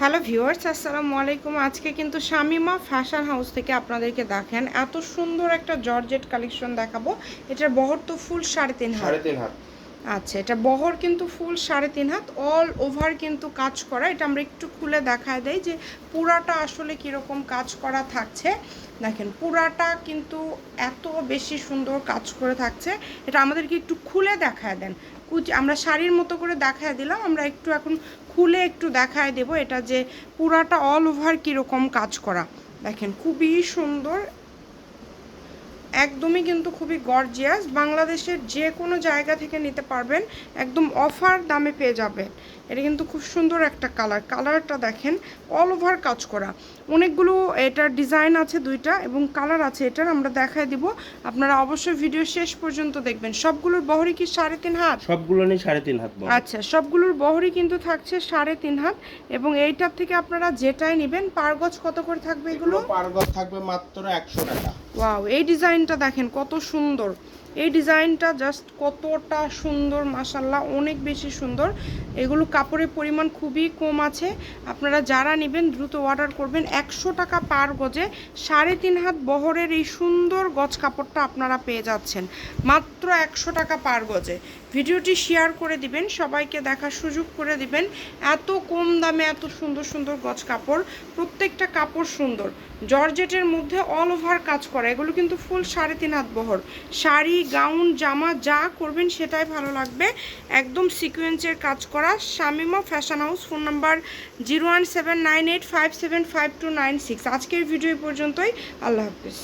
Hello viewers, আসসালামু আলাইকুম। আজকে কিন্তু শামিমা ফ্যাশন হাউস থেকে আপনাদেরকে দেখেন এত সুন্দর একটা জর্জেট কালেকশন দেখাবো। এটার বহর তো ফুল 3.5 হাত। 3.5 হাত। আচ্ছা, এটা বহর কিন্তু ফুল 3.5 হাত, অল ওভার কিন্তু কাজ করা। এটা আমরা একটু খুলে দেখায় দেই যে পুরাটা আসলে কীরকম কাজ করা থাকছে। দেখেন পুরাটা কিন্তু এত বেশি সুন্দর কাজ করে থাকছে। এটা আমাদেরকে একটু খুলে দেখায় দেন। আমরা শাড়ির মতো করে দেখায় দিলাম, আমরা একটু এখন খুলে একটু দেখায় দেব এটা যে পুরাটা অল ওভার কীরকম কাজ করা। দেখেন খুবই সুন্দর, একদমই কিন্তু খুবই গর্জিয়াস। বাংলাদেশের যে কোনো জায়গা থেকে নিতে পারবেন, একদম অফার দামে পেয়ে যাবেন। এটা কিন্তু খুব সুন্দর একটা কালারটা দেখেন, অল ওভার কাজ করা। অনেকগুলো এটার ডিজাইন আছে দুইটা এবং কালার আছে এটার, আমরা দেখায় দিব। আপনারা অবশ্যই ভিডিও শেষ পর্যন্ত দেখবেন। সবগুলোর বহরই কি 3.5 হাত? সবগুলো নেই 3.5 হাত। আচ্ছা, সবগুলোর বহরই কিন্তু থাকছে 3.5 হাত এবং এইটার থেকে আপনারা যেটাই নেবেন পার গজ কত করে থাকবে? এগুলো পার গজ থাকবে মাত্র 100 টাকা। ওয়াও, এই ডিজাইনটা দেখেন কত সুন্দর। এই ডিজাইনটা জাস্ট কতটা সুন্দর, মাশাল্লাহ অনেক বেশি সুন্দর। এগুলো কাপড়ের পরিমাণ খুবই কম আছে, আপনারা যারা নেবেন দ্রুত অর্ডার করবেন। 100 টাকা পার গজে 3.5 হাত বহরের এই সুন্দর গজ কাপড়টা আপনারা পেয়ে যাচ্ছেন মাত্র 100 টাকা পার গজে। ভিডিওটি শেয়ার করে দিবেন, সবাইকে দেখার সুযোগ করে দিবেন। এত কম দামে এত সুন্দর সুন্দর গজ কাপড়, প্রত্যেকটা কাপড় সুন্দর, জর্জেটের মধ্যে অল ওভার কাজ করা। এগুলো কিন্তু ফুল 3.5 হাত বহর। শাড়ি, গাউন, জামা যা করবেন সেটাই ভালো লাগবে। একদম সিকোয়েন্সের কাজ করা। Shamima fashion house, phone number 01798575296। আজকের ভিডিও পর্যন্তই। আল্লাহ হাফিজ।